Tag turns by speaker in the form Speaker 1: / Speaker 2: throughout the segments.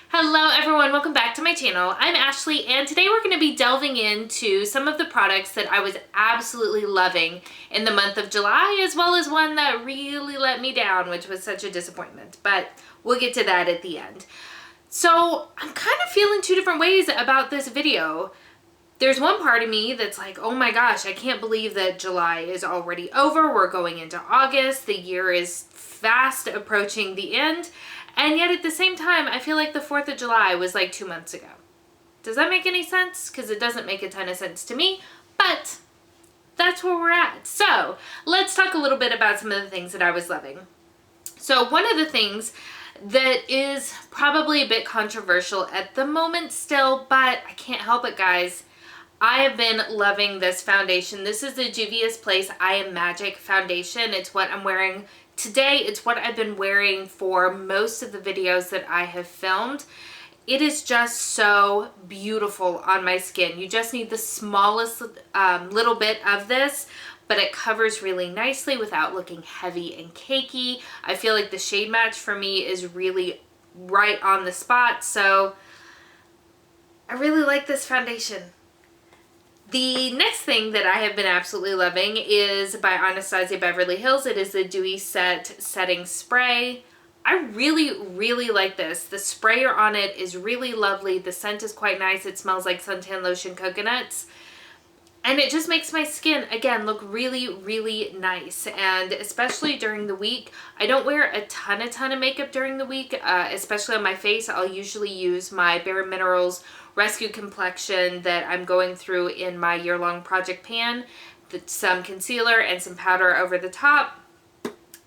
Speaker 1: Hello everyone, welcome back to my channel. I'm Ashley and today we're going to be delving into some of the products that I was absolutely loving in the month of July, as well as one that really let me down, which was such a disappointment, but we'll get to that at the end. So I'm kind of feeling two different ways about this video. There's one part of me that's like, oh my gosh, I can't believe that July is already over. We're going into August. The year is fast approaching the end. And yet at the same time, I feel like the 4th of July was like 2 months ago. Does that make any sense? Because it doesn't make a ton of sense to me, but that's where we're at. So let's talk a little bit about some of the things that I was loving. So one of the things that is probably a bit controversial at the moment still, but I can't help it, guys. I have been loving this foundation. This is the Juvia's Place I Am Magic foundation. It's what I'm wearing today. It's what I've been wearing for most of the videos that I have filmed. It is just so beautiful on my skin. You just need the smallest little bit of this, but it covers really nicely without looking heavy and cakey. I feel like the shade match for me is really right on the spot, so I really like this foundation. The next thing that I have been absolutely loving is by Anastasia Beverly Hills. It is the Dewy Set Setting Spray. I really like this. The sprayer on it is really lovely. The scent is quite nice. It smells like suntan lotion coconuts. And it just makes my skin, again, look really nice. And especially during the week, I don't wear a ton of makeup during the week, especially on my face. I'll usually use my Bare Minerals Rescue Complexion that I'm going through in my year-long project pan, some concealer and some powder over the top,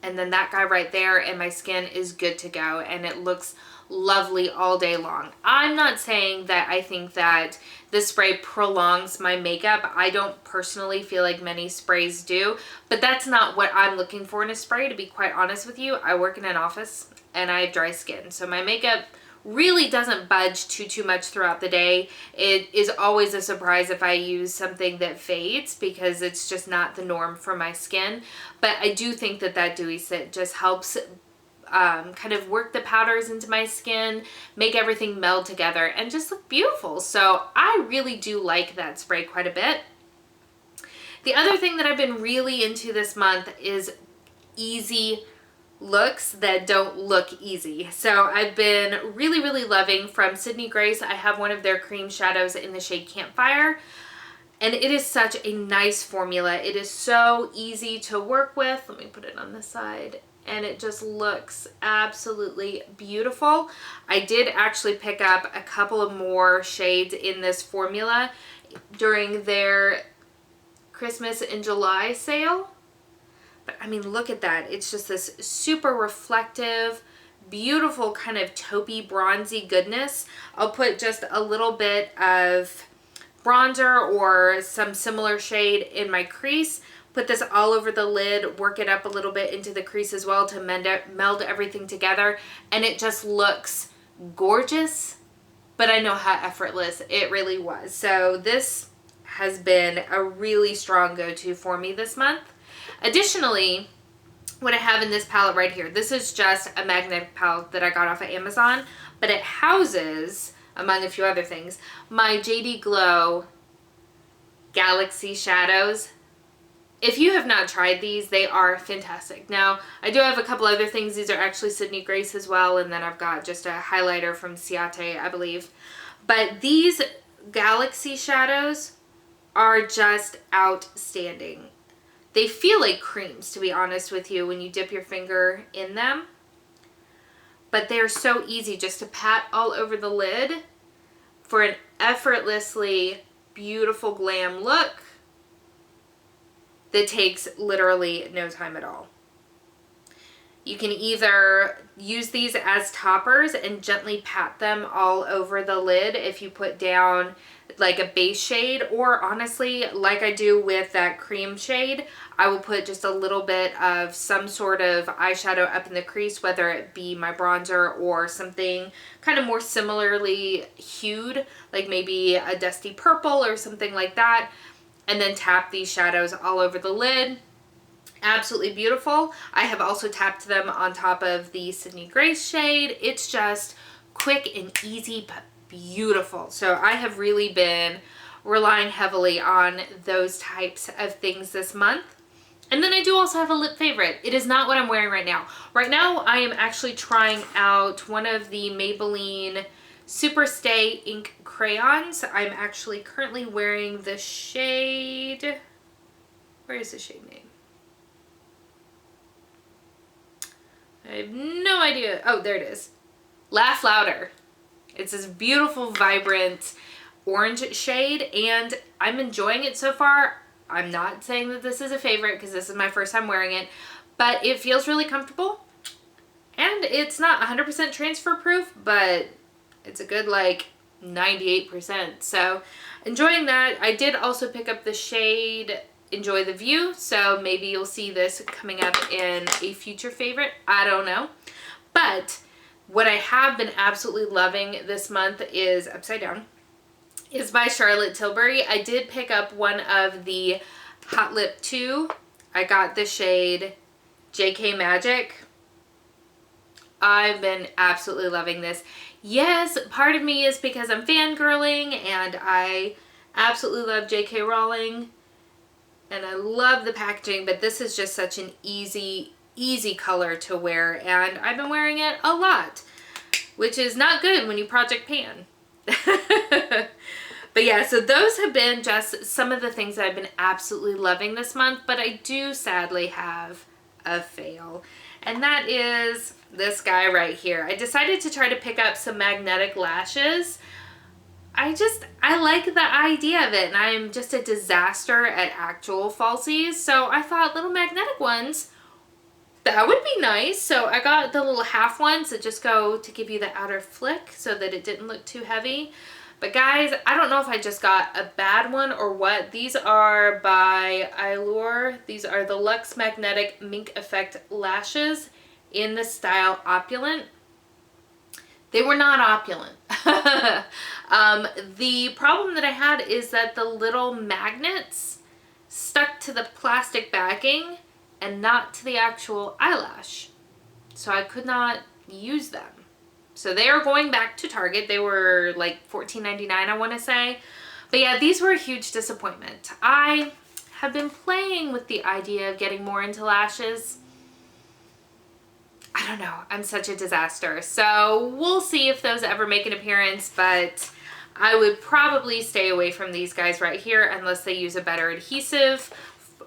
Speaker 1: and then that guy right there, and my skin is good to go, and it looks lovely all day long. I'm not saying that I think that this spray prolongs my makeup. I don't personally feel like many sprays do, but that's not what I'm looking for in a spray, to be quite honest with you. I work in an office and I have dry skin, so my makeup really doesn't budge too much throughout the day. It is always a surprise if I use something that fades because it's just not the norm for my skin. But I do think that that Dewy Set just helps kind of work the powders into my skin, make everything meld together, and just look beautiful. So I really do like that spray quite a bit. The other thing that I've been really into this month is easy looks that don't look easy. So I've been really loving, from Sydney Grace, I have one of their cream shadows in the shade Campfire, and it is such a nice formula. It is so easy to work with. Let me put it on this side, and it just looks absolutely beautiful. I did actually pick up a couple of more shades in this formula during their Christmas in July sale. But I mean, look at that. It's just this super reflective, beautiful kind of taupey, bronzy goodness. I'll put just a little bit of bronzer or some similar shade in my crease. Put this all over the lid, work it up a little bit into the crease as well to meld everything together. And it just looks gorgeous, but I know how effortless it really was. So this has been a really strong go-to for me this month. Additionally, what I have in this palette right here, this is just a magnetic palette that I got off of Amazon, but it houses, among a few other things, my JD Glow Galaxy Shadows. If you have not tried these, they are fantastic. Now, I do have a couple other things. These are actually Sydney Grace as well, and then I've got just a highlighter from Ciate, I believe. But these Galaxy Shadows are just outstanding. They feel like creams, to be honest with you, when you dip your finger in them. But they're so easy just to pat all over the lid for an effortlessly beautiful glam look that takes literally no time at all. You can either use these as toppers and gently pat them all over the lid if you put down like a base shade, or honestly, like I do with that cream shade, I will put just a little bit of some sort of eyeshadow up in the crease, whether it be my bronzer or something kind of more similarly hued, like maybe a dusty purple or something like that, and then tap these shadows all over the lid. Absolutely beautiful. I have also tapped them on top of the Sydney Grace shade. It's just quick and easy, but beautiful. So I have really been relying heavily on those types of things this month. And then I do also have a lip favorite. It is not what I'm wearing right now. Right now I am actually trying out one of the Maybelline Super Stay ink crayons. I'm actually currently wearing the shade, where is the shade name? I have no idea. Oh, there it is. Laugh Louder. It's this beautiful, vibrant orange shade, and I'm enjoying it so far. I'm not saying that this is a favorite because this is my first time wearing it, but it feels really comfortable. And it's not 100% transfer proof, but it's a good like 98%. So enjoying that. I did also pick up the shade Enjoy the View, so maybe you'll see this coming up in a future favorite. I don't know. But what I have been absolutely loving this month is Upside Down. Is by Charlotte Tilbury. I did pick up one of the Hot Lip 2. I got the shade JK Magic. I've been absolutely loving this. Yes, part of me is because I'm fangirling and I absolutely love JK Rowling and I love the packaging, but this is just such an easy color to wear, and I've been wearing it a lot, which is not good when you project pan. But yeah, so those have been just some of the things that I've been absolutely loving this month, but I do sadly have a fail, and that is this guy right here. I decided to try to pick up some magnetic lashes. I like the idea of it, and I'm just a disaster at actual falsies, so I thought little magnetic ones, that would be nice. So I got the little half ones that just go to give you the outer flick so that it didn't look too heavy. But guys, I don't know if I just got a bad one or what. These are by Allure. These are the Luxe Magnetic Mink Effect Lashes in the style Opulent. They were not opulent. The problem that I had is that the little magnets stuck to the plastic backing and not to the actual eyelash. So I could not use them. So they are going back to Target. They were like $14.99, I want to say. But yeah, these were a huge disappointment. I have been playing with the idea of getting more into lashes. I don't know. I'm such a disaster. So we'll see if those ever make an appearance, but I would probably stay away from these guys right here unless they use a better adhesive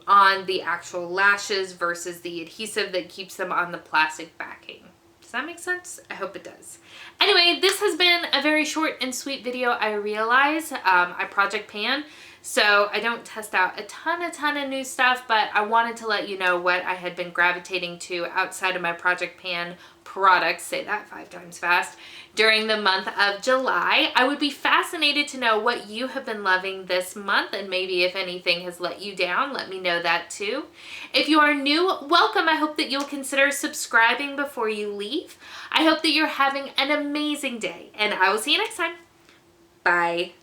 Speaker 1: on the actual lashes versus the adhesive that keeps them on the plastic backing. Does that make sense? I hope it does. Anyway, this has been a very short and sweet video. I realize I project pan, so I don't test out a ton of new stuff, but I wanted to let you know what I had been gravitating to outside of my project pan products, say that 5 times fast, during the month of July. I would be fascinated to know what you have been loving this month, and maybe if anything has let you down, let me know that too. If you are new, welcome. I hope that you'll consider subscribing before you leave. I hope that you're having an amazing day, and I will see you next time. Bye.